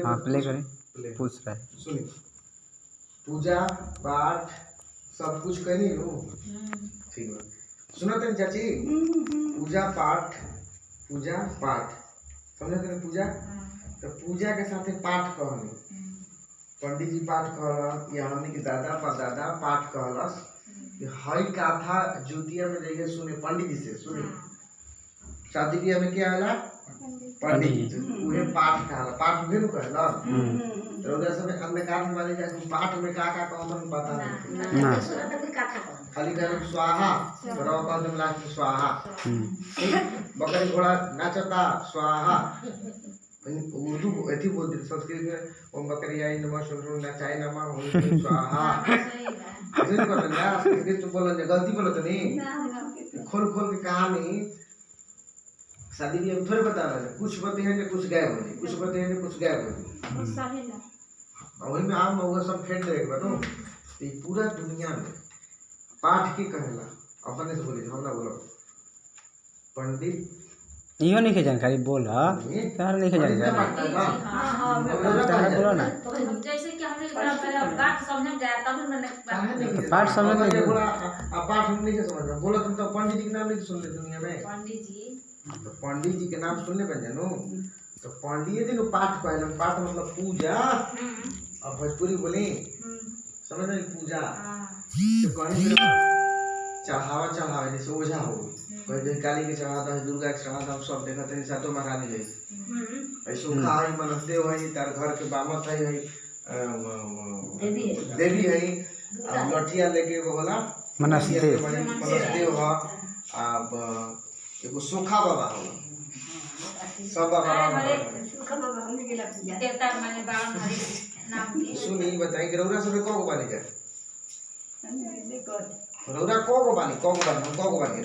हाँ प्ले करें, पूछ रहा है। सुनिए, पूजा पाठ सब कुछ करी लो, ठीक है। सुनो तेरे चाची, पूजा पाठ समझे तेरे पूजा, तो पूजा के साथ पाठ कहनी, पंडित जी पाठ कहल या हमने के दादा परदादा पाठ कहलस कि हई कथा ज्योतिया में जाइए सुने पंडित जी से सुने। शादी ब्याह में क्या होला, पंडित जी उहे पाठ कहला, पाठ भी कहला। तो उधर से अंधकार में वाले जाके पाठ में का कहलन पता नहीं ना खाली कहलन स्वाहा, बड़ा कहलन लास्ट में स्वाहा। बकरी घोड़ा नाचता स्वाहा, उर्दू एथी बोलते संस्कृत में ओम बकरी आई नमः शुरू नचाई नमः ओम स्वाहा। ऐसे बोलन ना संस्कृत तो बोलन गलती बोलत नहीं, खोल खोल के कहानी शादी भी हम थोड़े बता रहे, कुछ बते हैं कुछ गायब हो, कुछ बते हैं कुछ गायब हो, वही में आम होगा सब फेंक दे बनो। तो पूरा दुनिया में पाठ की कहला अपने से बोले, हम ना बोलो पंडित इहो नहीं के जानकारी बोल तार नहीं के जानकारी तार बोलो ना जैसे कि हमने पाठ समझ जाए तब मैंने पाठ समझ में पाठ हम नहीं समझ में बोलो। तुम तो पंडित जी के नाम नहीं सुन ले दुनिया में, पंडित जी के नाम सुन ले बन जानो। तो पंडित जी ने पाठ कहला, पाठ मतलब पूजा। अब भोजपुरी बोली समझ रहे पूजा, तो कहीं चढ़ावा जैसे ओझा हो कोई काली के चढ़ाता है, दुर्गा के चढ़ाता है, सब देखते हैं सातों महारानी है ऐसे खाई मनसदेव है, तार घर के बामत है देवी है, अब लठिया लेके वो होला मनसदेव है। अब एगो सोखा बाबा होला, सब बाबा सुनी बताई कि रौरा सब को बानी जाए, रौरा को बानी रौरा को बानी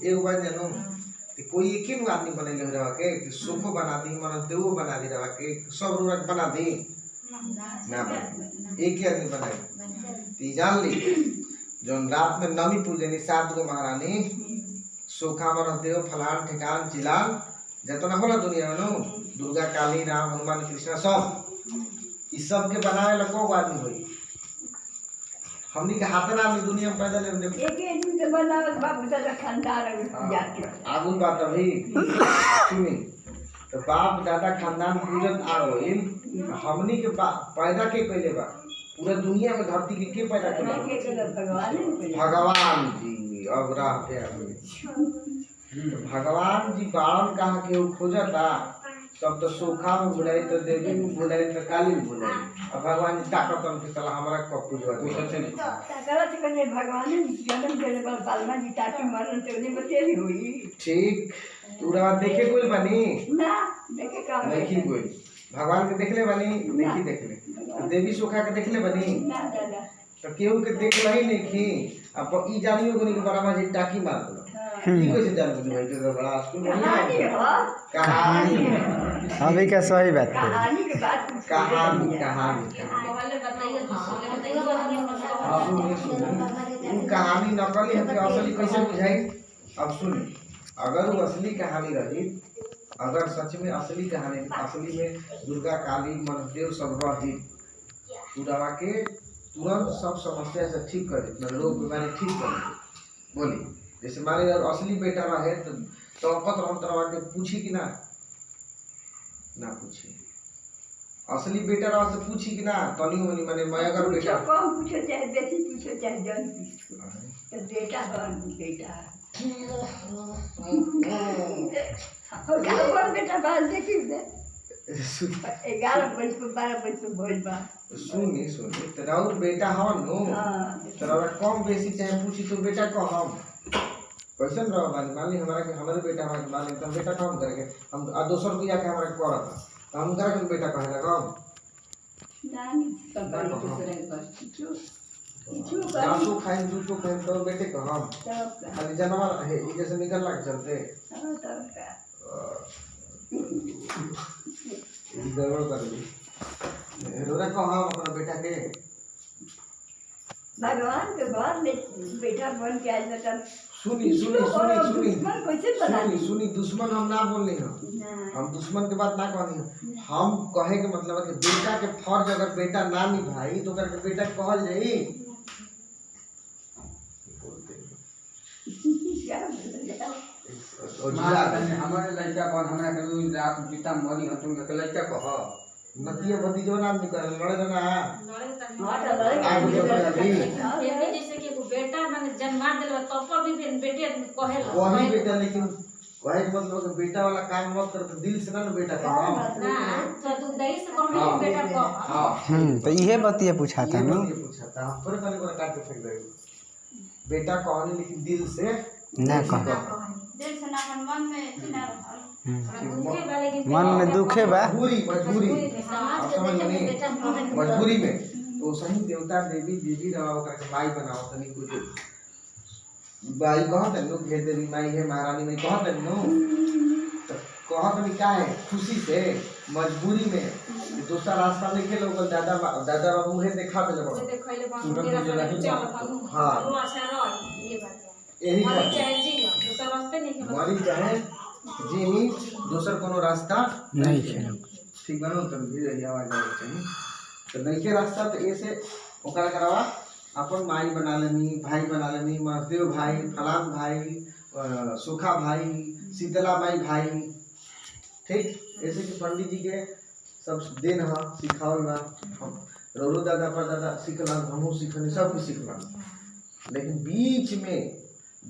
एगो बानी जानो। तो कोई एक ही आदमी बनेले रहा के सुखो बना दी मन देवो बना दी रहा के सब रौरा बना दी ना बना, एक ही आदमी बनाई। ती जान ली जोन रात में नमी पूजनी 7 गो महारानी सोखा मन देव फलान ठिकान चिलान जतना होला दुनिया में नो, दुर्गा काली राम हनुमान कृष्ण सब इस सब के बनावे ला को आदमी होई। हमनी के हाथ ना में दुनिया में पैदा ले एक दिन के बनावत बाप दादा खानदान जाति आगु बात अभी सुनी। तो बाप दादा खानदान पूजत आ गइल, हमनी के पैदा के कइले बा पूरा दुनिया में धरती के पैदा कइले भगवान जी। अब राह पे आ गइल भगवान जी बाण कहा के खोजता, तब तो सोखा में बुलाई तो देवी में बुलाई तो काली में बुलाई। अब भगवान जी ताकत हम के चला हमारा कब पूजवा पूछते नहीं ताकत से कने भगवान ने जन्म देले पर बालमा जी ताकि मरण ते उन्हें बतेली हुई। ठीक पूरा देखे कोई बनी ना देखे का देखी कोई भगवान के देखले बनी देखी देखले, देवी सोखा के देखले बनी ना दादा तो केहू के देखला ही नहीं की। अब ई जानियो कोनी के बराबर जी टाकी मार दो ई कैसे जान बुझ भाई तो बड़ा स्कूल कहानी अभी क्या सही बात है, कहानी के बात कहानी कहानी नकली है असली कैसे बुझाई। अब सुनी, अगर वो असली कहानी रही, अगर सच में असली कहानी असली में दुर्गा काली मनदेव सब रही पूरा के तुरंत सब समस्या से ठीक करे, रोग बीमारी ठीक करे। बोली जैसे मान लीजिए असली बेटा रहे तो अकत हम तरह के पूछी कि ना पूछी, असली बेटा रहा से पूछी कि ना तनी मनी माने मैं अगर बेटा कम पूछो चाहे बेसी पूछो चाहे जन पूछो तो बेटा बन बेटा और क्या बोल बेटा बाल देखी दे 11 बज को 12 बज को बोल बा सुनी तेरा और बेटा हवन नो तेरा कम बेसी चाहे पूछी तो बेटा को हम कैसन रहो मान ली हमारे बेटा हमारे मान ली तो बेटा काम करेंगे हम दोसर को जाके हमारे करत तो हम करा के बेटा कहे लगा नानी सब दूसरे को दासु खाइन दूध को खाइन तो बेटे को हम खाली जानवर है जैसे निकल लग चलते गड़बड़ कर दी रोरा को हम अपना बेटा के भगवान के घर में बेटा बन के आए तब सुनी दुश्मन हम ना बोलने हैं हम दुश्मन के बात ना कहनी, हम कहे के मतलब है कि बेटा के फर्ज अगर बेटा ना निभाई तो ओकरा के बेटा कहल जाई। और हमारे लड़का कौन हमरा के रात पिता मरी हम तुम के लड़का कह नदिया बदी जो नाम निकल लड़े ना ये जैसे कि एगो बेटा माने जन्मा देलबा तब पर भी फिर बेटे कहे वही बेटा, लेकिन वही मतलब कि बेटा वाला काम मत कर तो दिल से ना बेटा का ना तो तू दही से कम बेटा कह। हां तो इहे बतिया पूछा था ना, ये पूछा था हम पर कल को काट के फेंक दे बेटा कहनी, लेकिन दिल से ना कह दिल से ना अपन मन में चिना दुखे वाले की मन में दुखे बा, मजबूरी समाज के देखे बेटा मजबूरी में तो सही देवता देवी देवी रहा ओकरा के माई बनाओ तनी कुछ बाई कहत नो घेर देवी माई है महारानी में कहत नो तो कहत नहीं का है खुशी से मजबूरी में दूसरा रास्ता देखे लोग दादा बाबू है देखा दे वो देखैले बाबू मेरा चल बाबू हाँ। वो अच्छा रह ये बात यही मरी बात। चाहे जी दूसरा रास्ते नहीं के मरी चाहे जी दूसर कोनो रास्ता नहीं खेलो ठीक बनो तब भी रही आवाज आवे चाहिए तो नहीं के रास्ता तो ऐसे ओकरा करवा अपन माई बना लेनी भाई बना लेनी महादेव भाई फलान भाई सुखा भाई शीतला माई भाई ठीक ऐसे कि पंडित जी के सब दिन है सिखावल बा रोरो दादा पर दादा सीखला हमहू सीखनी सब कुछ सीखला, लेकिन बीच में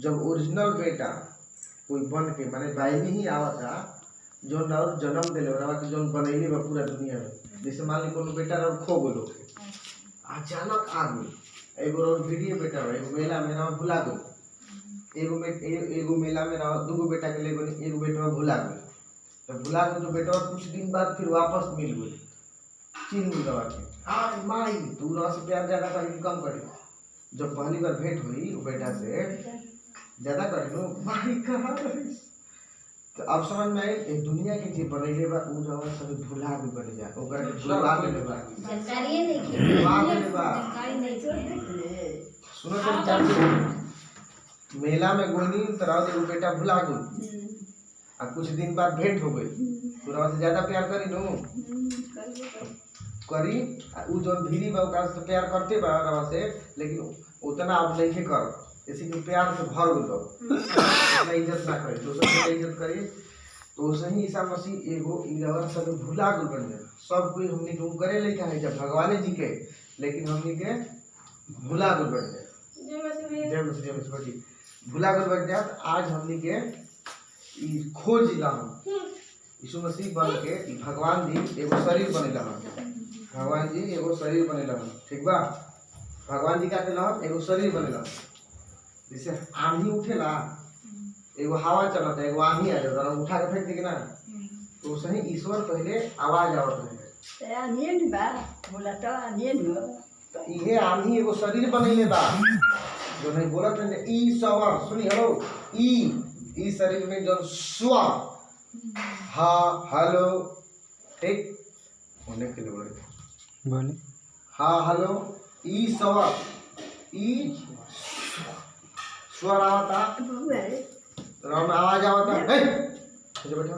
जब ओरिजिनल बेटा कोई बन के माने भाई ही आवा था जो और जन्म दिले रहा कि जो बनैले बा पूरा दुनिया में, जैसे मान ली कोनो बेटा और खो गेलो अचानक आदमी एगो और वीडियो बेटा रहा एगो मेला में रहा भुला गो एगो मेला में रहा दूगो बेटा के ले गई एगो बेटा भुला गई तो भुला गई तो बेटा कुछ दिन बाद फिर वापस मिल गई चिन्ह मिलवा के हाँ माई तू रहा से प्यार ज्यादा करी कम करी। जब पहली बार भेंट हुई वो बेटा से ज्यादा करी नो माई कहाँ करी तो अब समझ में आई एक दुनिया के जे बनैले बा उ जगह सब भुला भी बन जा ओकरा के भुला लेले बा जानकारी नहीं की भुला लेले बा। जानकारी नहीं की सुनो तो चाची मेला में गोनी तरह एगो बेटा भुला गई आ कुछ दिन बाद भेंट हो गई पूरा से ज्यादा प्यार करी नो करी उ जोन भीरी बा ओकरा से प्यार करते बा रवा से, लेकिन उतना अब नहीं कर इसी के प्यार से भर गई ना इज्जत ना करे दूसरे की इज्जत करे तो सही ईसा मसीह एगो इलवर सब भुला गई बन गया सब कोई हमने के करे लेके है जब भगवान जी के, लेकिन हमने के भुला गई बन गया जय मसीह जी भुला गई बन गया। आज हमने के ई खोज ला यीशु मसीह बन के भगवान जी एगो शरीर बनेला भगवान जी एगो शरीर बनेला ठीक बा। भगवान जी का केला एगो शरीर बनेला जैसे आंधी उठेला एगो हवा चलता एगो आंधी आ जाता उठा के फेंक दी ना तो सही ईश्वर पहले आवाज आवत है आनियन बा बोला तो आनियन हो तो इहे आंधी एगो शरीर बनैले बा जो नहीं बोलत है ईश्वर सुनी हेलो ई शरीर में जो स्व हा हेलो ठीक होने के लिए बोले हाँ हेलो ईश्वर ई स्वर आवता राम आवाज आवता है अच्छा बैठो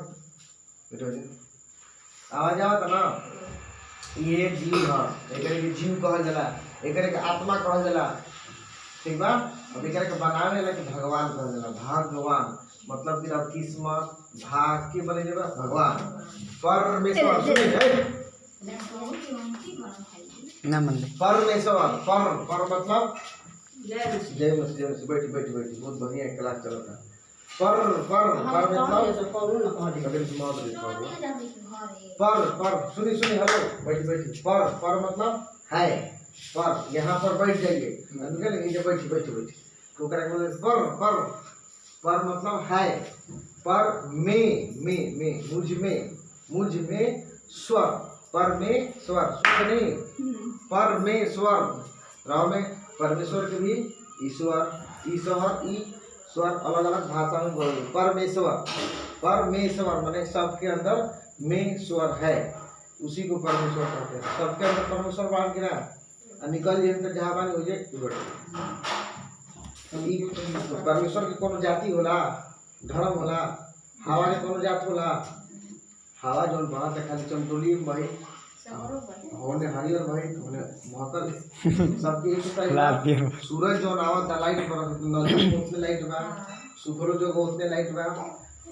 बैठो आवाज आवता ना ये जीव है एकरे के जीव कहल जाला एकरे के आत्मा कहल जाला ठीक बा। अब एकरे के बनावे ला कि भगवान कहल जाला भगवान मतलब कि अब किस्मत भाग के बने जाला भगवान परमेश्वर सुने ना मन ले परमेश्वर पर मतलब जय मसीह बैठी बैठी बैठी बहुत बढ़िया क्लास चलता पर मतलब सुनी सुनी हेलो बैठी बैठी पर मतलब है पर यहाँ पर बैठ जाइए बैठी बैठी बैठी तो पर मतलब है पर में मुझ में स्वर परमेश्वर सुनी परमेश्वर राव में परमेश्वर के भी ईश्वर ईश्वर अलग अलग भाषा में बोल परमेश्वर माने सबके अंदर में स्वर है उसी को परमेश्वर कहते हैं। सबके अंदर परमेश्वर बाहर गिरा निकल जाए तो जहाँ बानी हो जाए परमेश्वर के कोनो जाति होला धर्म होला हवा के कोनो जात होला हवा जौन बहत है खाली चमटोली में बही सबरो बने होने हरियर बही होने महकल सबके एक लाल टाइप पियर सूरज जौन आवत लाइट बरत नदी में उतने लाइट बा सुखरो जो उतने लाइट बा।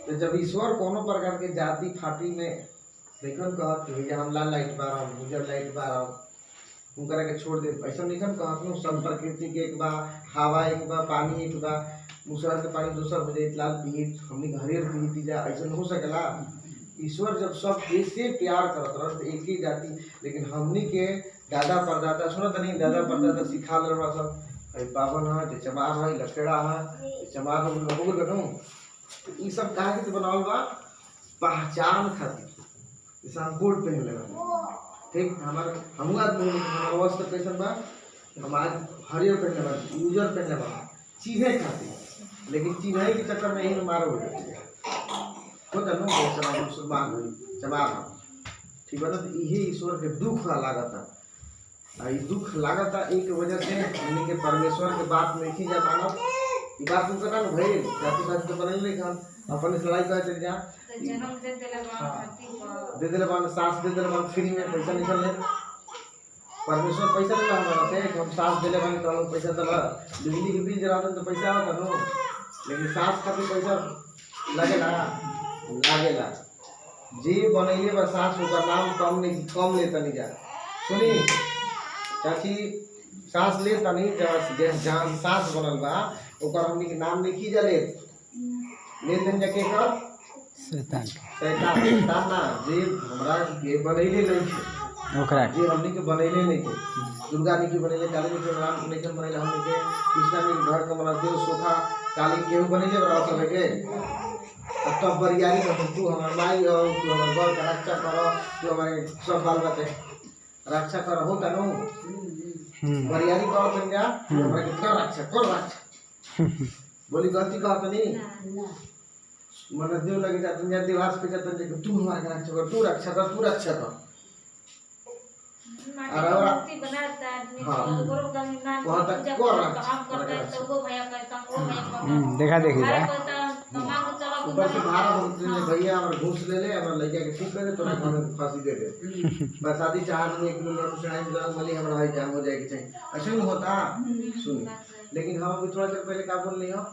तो जब ईश्वर कोनो प्रकार के जाति फाटी में देखन कहत कि भैया हम लाल लाइट बा हम उजर लाइट बा उनकरा के छोड़ दे ऐसा निकन कहत नु सब प्रकृति के एक बा हवा एक बा पानी एक बा दूसरा के पानी दूसरा हो जाए लाल पीत हमनी हरियर पीती जा ऐसा हो सकेला। ईश्वर जब सब कैसे प्यार करत रह तो एक ही जाति लेकिन हमनी के दादा परदादा सुनत नहीं दादा परदादा सिखा ले रहा सब अरे पावन है जे चमार है लखेड़ा है चमार हम लोगों को बनू ई सब काहे के बनावल बा पहचान खातिर जैसे हम कोट पहन लेबा ठीक हमार हम आदमी हमार वस्त्र कैसन बा हम आज हरियर पहन लेबा उजर पहन लेबा चीजें खातिर लेकिन चिन्हई के चक्कर में ही मारो हो जाती है तो तनु बेसरा मुसलमान हुई चमार ठीक है ना तो यही ईश्वर के दुख लागता आई दुख लागता एक वजह से हमने के परमेश्वर के बात में ही जा मानव ई बात तुमका ना भइल जाति बात तो बनल नहीं खान अपन से लड़ाई करे चल जा तो जन्म दे देले बा धरती पर दे देले बान सास दे देले बान फ्री में पैसा निकल ले परमेश्वर पैसा नहीं हमारा से हम सास देले बान तो पैसा दला बिजली के बिल जरा तो पैसा आवत नो लेकिन सास खातिर पैसा लागेला जे बनैले बा सास ओकर नाम कम ले तनी जा सुनी चाची सास ले तनी जहाँ सास बनल बा ओकर हमनी के नाम लिखी जा ले तनी जाके कर शैतान ना जे हमरा के बनैले नहीं थे ओकरा जे हमनी के बनैले नहीं थे दुर्गा जी के बनैले काली जी के राम के नहीं बनैले हमनी के कृष्णा जी घर के बना देव सोखा काली केहू बनैले बड़ा सब के तब बरियारी में तू हमार माई हो तू हमार घर का रक्षा करो तू हमारे सब बाल बच्चे रक्षा करो होता नो बरियारी करो तुम जा हमारे कितना रक्षा बोली गलती कहो तो नहीं मन देव लगे जा तुम जा दिवास पे जाता है तू हमारे रक्षा कर तू रक्षा कर मूर्ति बनाता आदमी हाँ। तो गुरु का नाम वहाँ तक जब कौन काम करता है तो वो भैया कहता वो भैया कहता देखा देखी भाई जा कहता तमाम को चला ऊपर से भाड़ा बोलते हैं भैया हमारे घूस ले ले हमारे लड़का के ठीक कर दे तो हमें फांसी दे दे बस शादी चाह में 1 किलो लड्डू चढ़ाई जान वाली हमारा हाई जाम हो जाएगी चाहिए ऐसे नहीं होता सुन लेकिन हम अभी थोड़ा देर पहले क्या बोल रही हो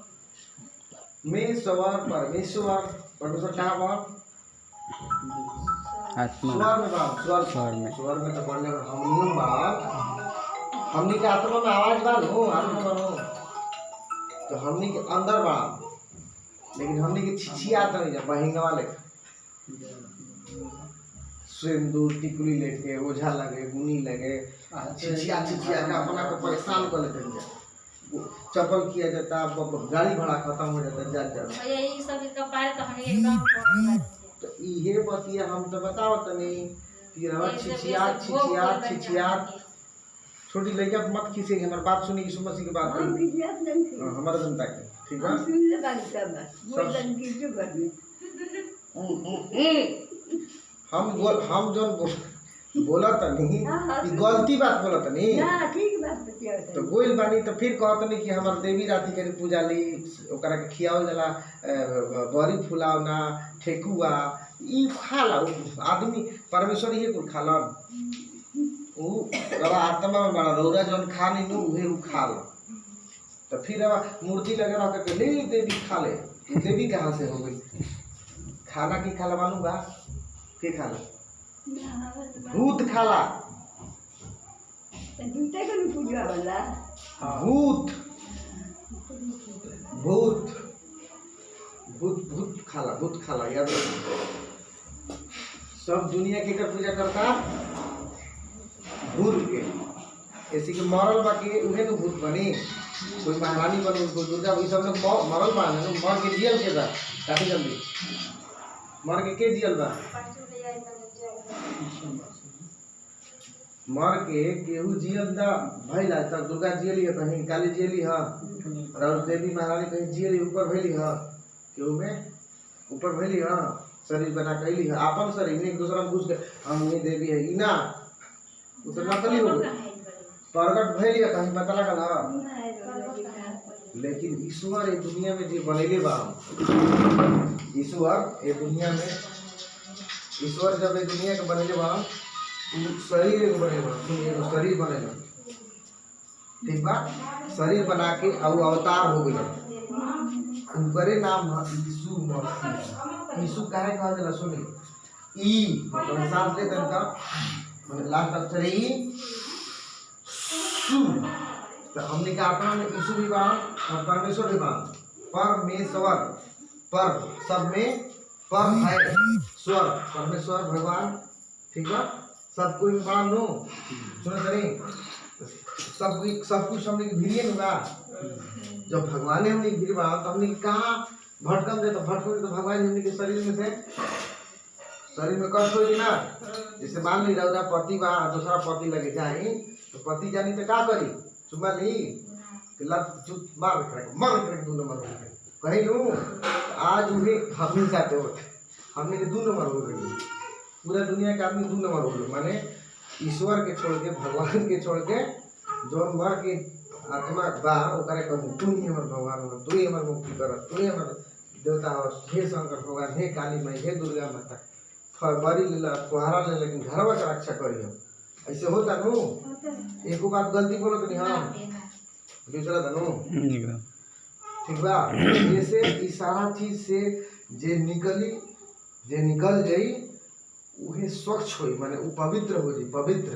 मैं सवार परमेश्वर परमेश्वर क्या बात आत्मा स्वर में बात स्वर में तो पढ़ने में हमनी बात हमनी के आत्मा में आवाज बा नो आत्मा बनो तो हमनी के अंदर बा लेकिन हमनी के छिछियात नहीं जा बहिंगा वाले सिंदूर टिकुली लेके ओझा लगे गुनी लगे छिछिया छिछिया के अपना को परेशान कर लेते हैं चप्पल किया जाता गाड़ी भाड़ा खत्म हो जाता जा भैया ये सब कपाल तो हमें एकदम तो इहे बतिया हम तो बताओ तनी फिर हम छिछिया छोटी लड़का मत खींचे हमारी बात सुनी यीशु मसीह की बात हम खिसियत नहीं थी हमारा जनता के ठीक है हम सुन ले बात सब बोलन की जो करनी हम जो बोला तनी कि गलती बात बोला तनी ना ठीक बात बतिया तो गोइल बानी तो फिर कहत नहीं कि हमार देवी राती के पूजा ली ओकरा के खियाओ जाला बड़ी फुलावना ठेकुआ ई खाला आदमी परमेश्वर ये कुल खाला ऊ रवा आत्मा में बड़ा रौरा जौन खा नहीं नु उहे ऊ खाला तो फिर अब मूर्ति लगे रह के ले देवी खा ले देवी कहाँ से हो गई खाना की खाला मालूम बा के खाला भूत खाला दूसरे को नहीं पूजा वाला भूत भूत भूत भूत खाला याद रखो सब दुनिया के कर पूजा करता भूत के ऐसी के मरल बाकी उहे तो भूत बनी कोई महारानी बनी कोई दुर्गा ई सब लोग मरल बा ना मर के जियल के बा काफी जल्दी मर के जियल बा मर के केहू जियल दा भइला तब दुर्गा जियली है कहीं काली जियली है और देवी महारानी कहीं जियली ऊपर भइली है केहू में ऊपर भइली है शरीर बना कैली है आपन शरीर एक दूसरा में घुस के हम ये देवी है ई ना उतर नकली हो प्रगट भइली है कहीं पता लगल है लेकिन ईश्वर ये दुनिया में जो बनैले बा ईश्वर ये दुनिया में ईश्वर जब ये दुनिया के बनेले बा शरीर एगो बनेला, सुनिए एगो शरीर बनेला, ठीक बा। शरीर बना के और अवतार हो गया, उनकरे नाम यीशु मसीह। यीशु काहे कहा जाला सुनी, ई मतलब सांस लेते हैं का मतलब लास्ट अक्षर ई सु, तो हमने का अपना में यीशु भी बा और परमेश्वर भी बा। परमेश्वर पर सब में पर है स्वर, परमेश्वर भगवान, ठीक बा। सब कोई में बड़ा नो सुनो तनी, सब कुछ हमने भिड़िए होगा। जब भगवान ने हमने गिर बा तो हमने कहाँ भटकम दे, तो भटकम तो भगवान हमने के शरीर में से, शरीर में कष्ट होगी ना। जैसे मान ली रहा पति बा दूसरा पति लगे जाए तो पति जानी तो क्या करी, चुमा ली मार कर दो नंबर कहीं लू। आज उन्हें हम जाते हो, हमने के 2 नंबर हो गई, पूरा दुनिया के आदमी 2 नंबर हो गए। माने ईश्वर के छोड़ के भगवान के छोड़ के जौन भर के आत्मा बा ओकरे कहूँ तू ही हमर भगवान हो, तू ही हमर मुक्ति कर, तू ही हमर देवता हो, हे शंकर भगवान, हे काली माई, हे दुर्गा माता, बड़ी लीला तुहारा ले, लेकिन घरवा का रक्षा करी हो। ऐसे होता नु, एको बात गलती बोलो तो नहीं हम दूसरा था नु, ठीक बा। जैसे इस सारा चीज से जे निकल गई उहे स्वच्छ हुई, माने वो पवित्र हो जाए, पवित्र।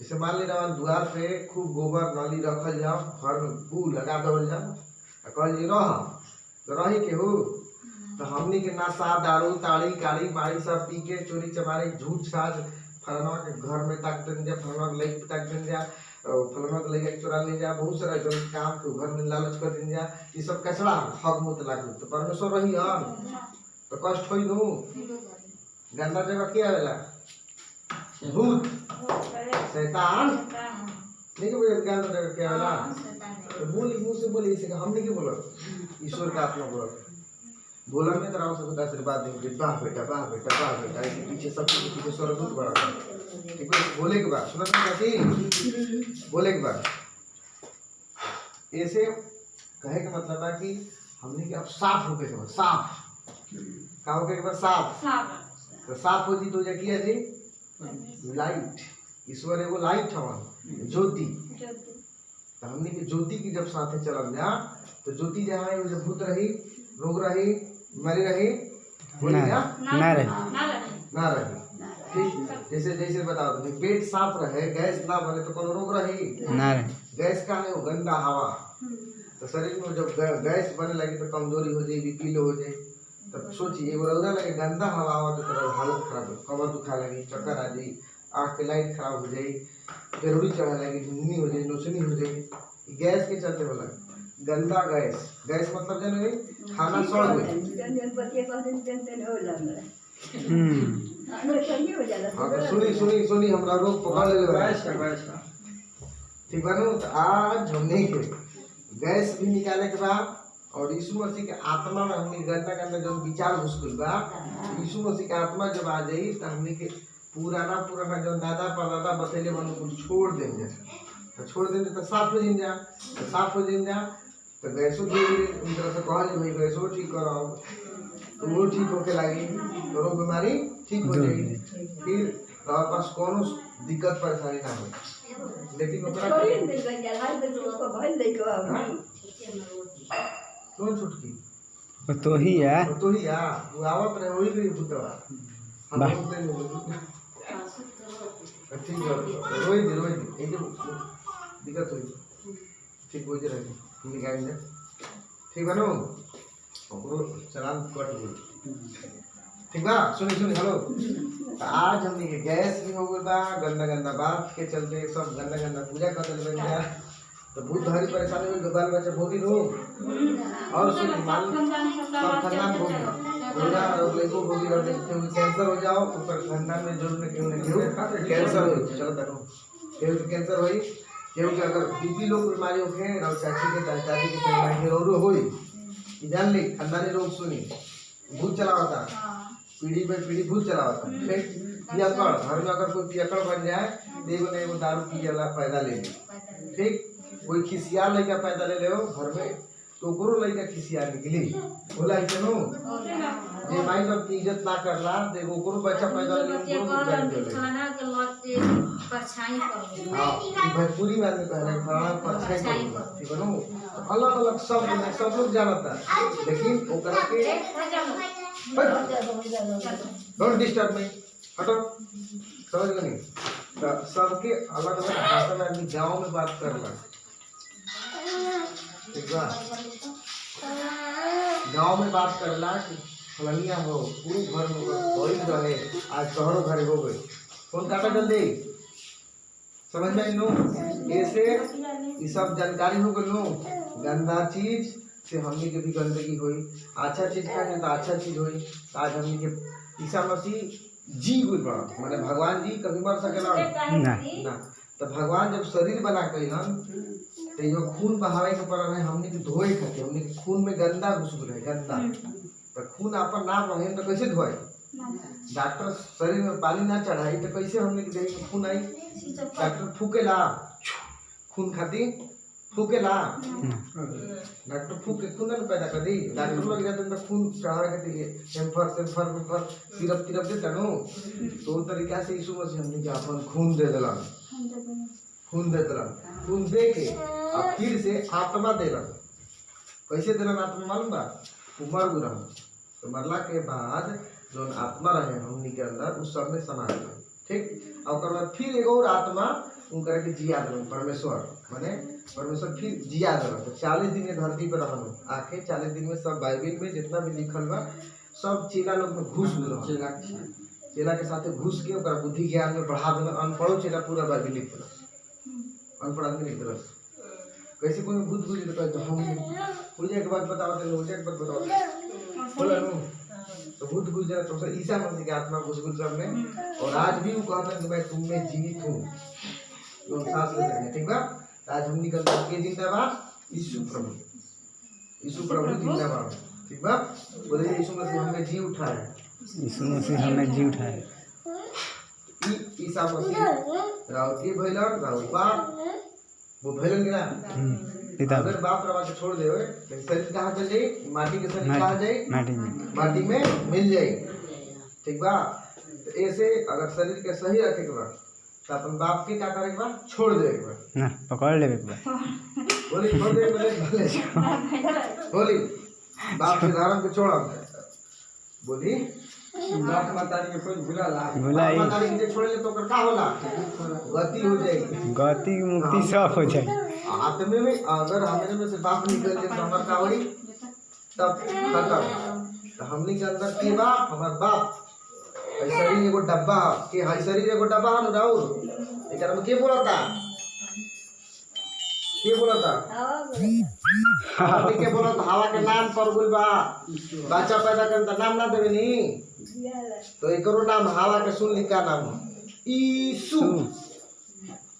जैसे मान ली रहा द्वार पे खूब गोबर नाली रखल जाओ, घर में पू लगा दल जाओ, कल जी रह तो रही के हो, तो हमनी के नशा दारू ताड़ी काड़ी मारी सब पी के चोरी चमारी झूठ साज फलाना के घर में तक दिन जा, फलाना के लई तक दिन जा, फलाना के लई चोरा ले जा, बहुत सारा जो काम के घर में लालच कर दिन जा, ये सब कचरा हक मुत लागू। तो परमेश्वर रही हम तो कष्ट होई नु, गंदा जगह क्या आवेला, भूत शैतान नहीं के बोले गंदा जगह क्या आवेला, तो बोली मुंह से बोली, इसे हमने क्यों बोला, ईश्वर का आत्मा बोला, बोला में तरह से आशीर्वाद देंगे, वाह बेटा वाह बेटा वाह बेटा, इसके पीछे सब कुछ पीछे स्वर्गदूत बड़ा, ठीक है। बोले के बाद सुना नहीं, बोले के बाद ऐसे कहे का मतलब है कि हमने के अब साफ हो गए, साफ का हो गए, साफ तो साफ हो जी तो जा किया जी लाइट, ईश्वर एगो लाइट हवन ज्योति, तो हमने के ज्योति की जब साथे चलम जा तो ज्योति जहाँ है जब भूत रही, रोग रही, बीमारी रही, ना रही, ठीक। जैसे जैसे बताओ तो पेट साफ रहे, गैस ना बने तो कोनो रोग रही ना रहे, गैस का नहीं, गंदा हवा, तो शरीर में जब गैस बने लगी तो कमजोरी हो जाए, बीपी लो हो जाए। तब सोचिए एगो रौदा लगे गंदा हवा आवा तो तेरा हालत खराब हो, कमर दुखा लगी, चक्कर आ जाए, आँख के लाइट खराब हो जाए, जरूरी चढ़ा लगी, धुंधनी हो जाए, नोचनी हो जाए, गैस के चलते वाला गंदा गैस। गैस मतलब जाने खाना सड़ गई, सुनी हमरा रोग पकड़ ले, ठीक बा। तो आज हमने के गैस भी निकाले के बाद और यीशु मसीह के आत्मा में हमने गंदा जो विचार मुश्किल बा, यीशु मसीह के आत्मा जब आ जाई तो हमने के पुराना जो दादा परदादा बतेले बन कुछ छोड़ देंगे, तो छोड़ देंगे तो साफ हो जा, तो साफ हो जा तो गैसो धीरे उन तरह से कहल भाई गैसो ठीक करो, तो वो ठीक होके लगी, तो रोग बीमारी ठीक हो जाएगी, फिर तो पास कोनो दिक्कत परेशानी ना हो। लेकिन कौन छुटकी तो ही है, वो आवत रहे वही भी भूतवा हम ठीक है, रोई दी एक दिक्कत हुई, ठीक हो जाए निकाल दे, ठीक बनो चलान कट गई, ठीक बा। सुनी हेलो, तो आज हमने के गैस भी हो गई बा, गंदा बात के चलते सब गंदा पूजा कर ले बन गया, तो बहुत भारी परेशानी हुई, बाल बच्चा भोगी रो और सुन माल सब खानदान भोगी, रोजा और लेको भोगी और कैंसर हो जाओ ऊपर खानदान में जरूर क्यों कैंसर हो, चलो देखो केहू के कैंसर होई, केहू के अगर बीपी लोग बीमारी होके और चाची के दादी के बीमारी और होई, जान ली खानदानी रोग सुनी भूत चलावता, पीढ़ी पे पीढ़ी भूत चलावता, पियकड़ घर में अगर कोई पियकड़ बन जाए देखो नहीं वो दारू पियला पैदा ले ले, ठीक, कोई खिसिया लेकर पैदा ले ले घर में तो ओकरो लइका खिसिया निकली बोला इतनो जे माई बाप की इज्जत ना करला तो एगो ओकरो बच्चा पैदा होले बच्चे ओकरो कहलन गाली कि देले। खाना के लते परछाई कर हाँ, भोजपुरी में आदमी कहले फलाना परछाई करो, ठीक है ना? अलग अलग शब्द में सब लोग जानता लेकिन ओकरा के डोंट डिस्टर्ब मी हटो समझ गए नहीं तो सबके अलग अलग भाषा में आदमी गाँव में बात करला ठीक बा गाँव में बात करला कि फलनिया हो पूरे घर में कोई रहे आज शहरों घर हो गए फोन काटा जल्दी समझ में लो ऐसे ये सब जानकारी हो गई लो गंदा चीज से हमनी के भी गंदगी हुई अच्छा चीज खाएंगे तो अच्छा चीज हुई आज हमनी के ईसा मसीह जी गुल बड़ा माने भगवान जी कभी मर सकेला नहीं। ना तो भगवान जब शरीर बना के तो जो खून बहावे के पड़ रहे हमने के धोए खाते हमने के खून में गंदा घुस रहे गंदा तो खून अपन ना रहे तो कैसे धोए डॉक्टर शरीर में पानी ना चढ़ाई तो कैसे हमने के देह में खून आई डॉक्टर फूकेला खून खाती फूकेला डॉक्टर फूक के खून नहीं पैदा कर दी डॉक्टर लोग जाते हैं खून चढ़ावे खाते एम्फर सिरप तिरप देता नो तो उस तरीका से यीशु मसीह हमने के अपन खून दे दिला खून दे दिला खून दे के अब फिर से आत्मा देला कैसे देला आत्मा मालूम बा मर गया तो मरला के बाद जो आत्मा रहे हमनी के अंदर उस सब में समा गया ठीक और ओकर बाद फिर एगो और आत्मा उनकर के जिया दे परमेश्वर माने परमेश्वर फिर जिया दे तो 40 दिन धरती पर रहन आके 40 दिन में सब बाइबल में जितना भी लिखल बा सब चेला लोग में घुस गए चेला के साथे घुस के ओकर बुद्धि ज्ञान में बढ़ा देना अनपढ़ो चेला पूरा बाइबल लिख देलस अनपढ़ आदमी लिख देलस कैसे कोई भूत बुझी तो कहते हम पूजा के बाद बताओ तो पूजा के बाद बताओ बोला नो तो भूत घुस जाए तो ईसा मसीह की आत्मा घुस सब में और आज भी वो कहता है कि मैं तुम में जीवित हूँ तो सांस लेते हैं ठीक बा आज हम निकल के जिंदाबाद यीशु प्रभु जिंदाबाद ठीक बा बोले यीशु मसीह हमें जी उठाए यीशु मसीह हमें जी उठाए ईसा मसीह राउती भैलन राउपा वो भैलन ना पिता अगर बाप रवा के छोड़ दे तो शरीर कहाँ चल जाए माटी के शरीर कहाँ जाए माटी में मिल जाए ठीक बा तो ऐसे अगर शरीर के सही रखे के बाद तो अपन बाप के क्या करे के बाद छोड़ दे के बाद ना पकड़ ले एक बार बोली छोड़ दे बोली बाप के धारण के छोड़ा बोली बाप माताजी के कोई भुलाला भुलाई बाप माताजी के छोड़े तो ओकर का होला गति हो जाएगी गति मुक्ति सब हो जाए आत्मे में अगर हमारे में से बाप निकल जाए तो हमार का होई तब खत्म तो हमनी के अंदर के बा हमार बाप शरीर एगो डब्बा के हई शरीर एगो डब्बा हम राउर एकरा में के बोलता हमनी के बोलत हवा के नाम पर गुल बा बच्चा पैदा कर त नाम ना देवे नी तो एकरो नाम हवा के सुन ली का नाम यीशु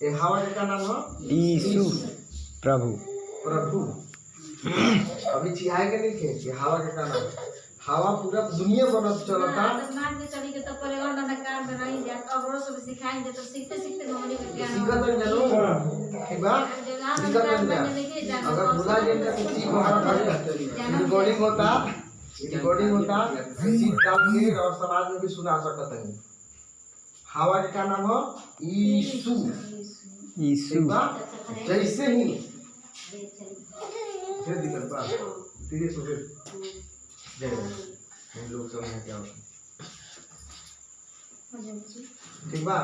ये हवा के का नाम है यीशु प्रभु अभी चिहाए के नहीं थे कि हवा के का नाम है हवा पूरा दुनिया बनत चलता मान के चली के तो परेगा ना काम बनाई जा और सब सिखाएंगे तो सीखते सीखते हमने के ज्ञान सीखत नहीं जानो ठीक बा सीखत नहीं जा अगर भुला जाए तो चीज हमारा रिकॉर्डिंग होता चीज डाल के और समाज में भी सुना सकते हैं हवा के का नाम है यीशु यीशु जैसे ही फिर दिक्कत बा धीरे से जय हम लोग समझ क्या ठीक बा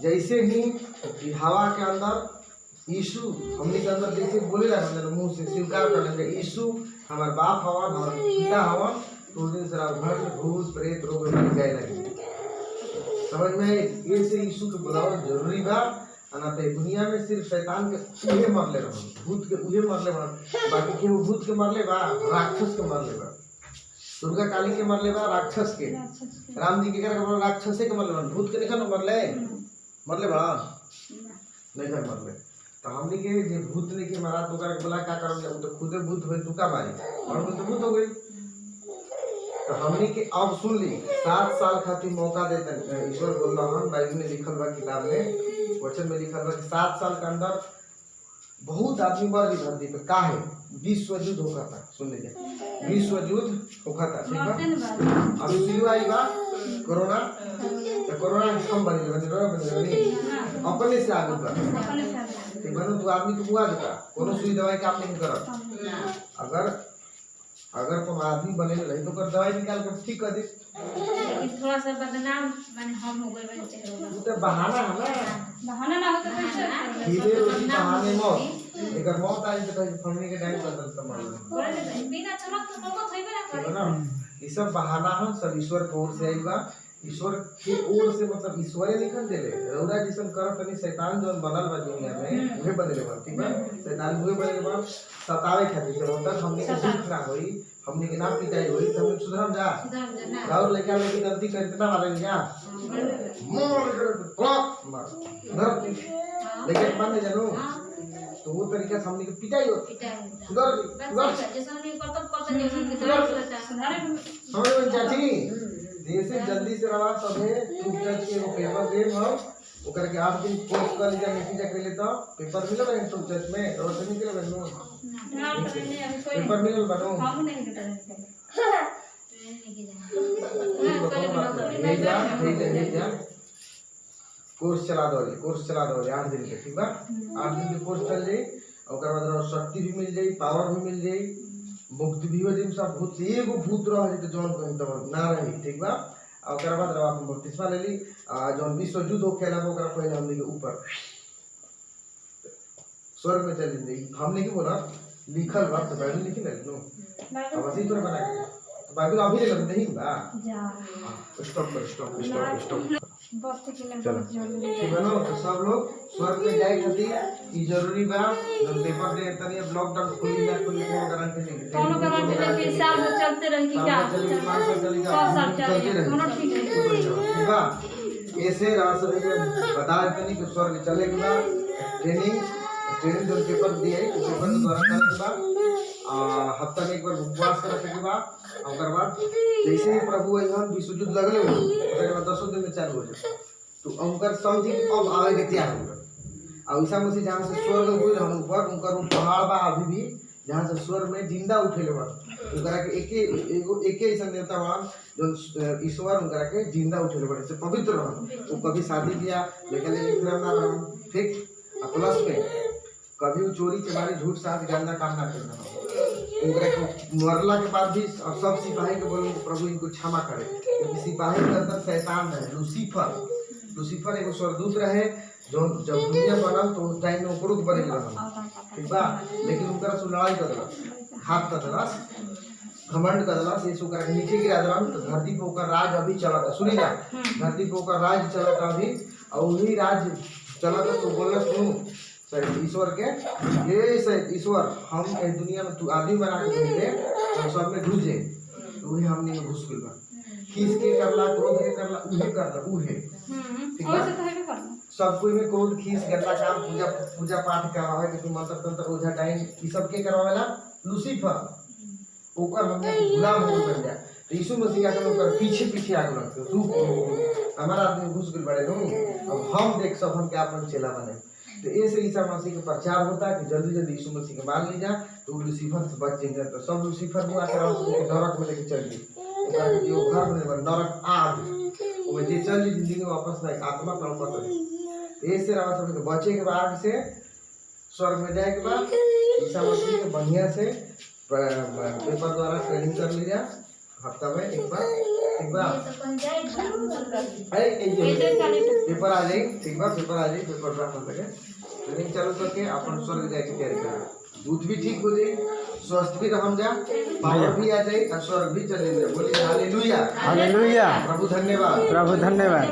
जैसे ही हवा के अंदर यीशु हमने के अंदर जैसे बोले ना मुंह से स्वीकार कर लेंगे यीशु हमारे बाप हवा हमारे पिता हवा तो उस दिन से घर में भूत प्रेत रोग बीमारी जाए लगे समझ में ये से यीशु के बुलावा जरूरी बा ना तो दुनिया में सिर्फ शैतान के उहे मरले रहो भूत के उहे मरले बा बाकी के भूत के मरले बा राक्षस के मरले बा दुर्गा काली के मरले बा राक्षस के राम जी के कर राक्षसे के मरले बा भूत के निकल मरले बा नहीं कर मरले तो हमने के जे भूत ने के मारा तो कर बोला का करम तो खुदे भूत होई तू का मारी और तो भूत हो गई तो हमने के अब सुन ली 7 साल खातिर मौका देते ईश्वर बोल रहा हूं बाइबल में लिखल बा किताब में वचन में लिखल बा कि 7 साल के अंदर बहुत आदमी मर गई धरती पे का है विश्व युद्ध होगा था। सुन लीजिए विश्व युद्ध होगा था ठीक बा। अभी शुरू आई बा कोरोना तो कोरोना कम बनी अपने से आगे बढ़ ठीक बनो तो आदमी को बुआ देता कोनो सुई दवाई काम नहीं करत। अगर तुम आदमी बने रही तो कर दवाई निकाल कर ठीक कर दे। थोड़ा सा बदनाम माने हम हो गए बने चेहरा तो बहाना है ना बहाना ना हो तो कैसे हीरे रोटी बहाने मौत एक मौत आई तो कहीं फड़ने के टाइम बदल समझ बिना चमक तो मौत होइबे ना करे ना ये सब बहाना है सब ईश्वर की ओर से आई बा। ईश्वर की ओर से मतलब ईश्वरे निकल देले रौदा जिसन करत तनी शैतान जोन बनल बा दुनिया में उहे बदले बा ठीक बा। शैतान उहे बदले बा सतावे खातिर जब तक हमने के दुख ना होई हमने के ना पिटाई होई तब सुधरम जा और लेके आवे की गलती कर इतना मारेंगे क्या मोर ब्लॉक मार सुधर लेकिन मान जानो तो वो तरीका से हमने के पिटाई हो सुधर जैसे हमने करतब जैसे सुधारे समझ में चाची जैसे जल्दी से रवा सबे टूट के वो पेपर दे हम ओकर के 8 दिन कोर्स कर लिया मैसेज कर लेता पेपर मिला बहन तुम चर्च में और से निकले बहन पेपर मिलल बनो हम नहीं जा कोर्स चला दो 8 दिन के ठीक बा। 8 दिन के कोर्स चल जाई ओकर बाद शक्ति भी मिल जाई पावर भी मिल जाई मुक्ति भी हो जाई सब भूत एगो भूत रह जाई तो जोन कहीं तो ना रही ठीक बा। और ओकर बाद आप बपतिस्मा ले ली जोन विश्व युद्ध हो खेला ओकर पहले हमने के ऊपर स्वर्ग में चली जाई हमने की बोला लिखल बा तो बाइबल लिखी ना नो अब ऐसे थोड़ा बना के बाइबल अभी ले नहीं बा स्टॉप चलो ठीक है ना तो सब लोग स्वर्ग में जाए खातिर ई जरूरी बा जब पेपर दे तनी अब लॉकडाउन खुली ना खुली कोनो गारंटी नहीं कोनो गारंटी नहीं कि साल में चलते रही कि क्या 5 साल चलेगा 100 साल चलेगा कोनो ठीक है ठीक बा। ऐसे रास्ते में बता तनी कि स्वर्ग चलेगा ट्रेनिंग जो पेपर दिए पेपर द्वारा करे के बाद हफ्ता में एक बार उपवास करे के बाद ओकर बाद जैसे ही प्रभु एहन विश्व युद्ध लगले ओकर बाद 10 दिन में चालू हो जाए तो उनकर समथिंग अब आवे के तैयार हो गए। और ईसा मसीह जहां से स्वर्ग हुई हम ऊपर उनकर पहाड़ बा अभी भी जहां से स्वर्ग में जिंदा उठेले बा उनकरा के एके ऐसा नेता बा जो ईश्वर उनकरा के जिंदा उठेले बा से पवित्र रह वो कभी शादी ब्याह लेकिन विक्रम ना रह ठीक प्लस पे कभी चोरी चमारी झूठ साथ गंदा काम ना करना उनकरा के मरला के बाद भी सब सिपाही के बोले प्रभु इनको क्षमा करे क्योंकि सिपाही के अंदर शैतान है लूसीफर एगो स्वर्गदूत रहे जो जब दुनिया बनल तो उस टाइम में ऊपर बने रहल ठीक बा। लेकिन उनकरा से लड़ाई कर देलस हाथ कर देलस घमंड कर देलस ये ओकरा के नीचे गिरा देलस तो धरती पे ओकर राज अभी चलता सुनी जा धरती पे ओकर राज चलता अभी और वही राज चलता तो बोलना सुनो ईश्वर के ये ईश्वर हम इस दुनिया में तू आदमी बना के भेजे तो सब में घुस जाए तो वही हमने में घुस गइल बा खींच के करला क्रोध के करला उहे करला उहे ठीक बा। सब कोई में क्रोध खींच करला काम पूजा पाठ करवावे कि तू मंत्र तंत्र ओझा टाइम ई सब के करवावेला लूसीफर ओकर हमने गुलाम हो बन जा तो यीशु मसीह का ओकर पीछे आगे लगते तू हमारा आदमी घुस गइल बड़े नो अब हम देख सब हम के अपन चेला बने तो ऐसे ईसा मसीह का प्रचार होता है कि जल्दी जल्दी यीशु मसीह के मान लीजा तो लूसीफर से बच जाएंगे तो सब लूसीफर को आकर नरक में लेके चल गए जो घर में नरक आग वो जे चल जिंदगी में वापस ना आत्मा तड़पत रही ऐसे रहा सब बचे के बाद से स्वर्ग में जाए के बाद ईसा मसीह के बढ़िया से पेपर द्वारा ट्रेनिंग कर लीजा हफ्ता में एक बार ठीक बा पेपर आ जाए ठीक बा पेपर आ जाए पेपर प्राप्त लगे ट्रेनिंग चालू करके अपन स्वर्ग जाए की तैयारी करें दूध भी ठीक हो जाए स्वस्थ भी रह जा पावर भी आ जाए और स्वर्ग भी चले जाए बोलिए हालेलुया प्रभु धन्यवाद प्रभु धन्यवाद।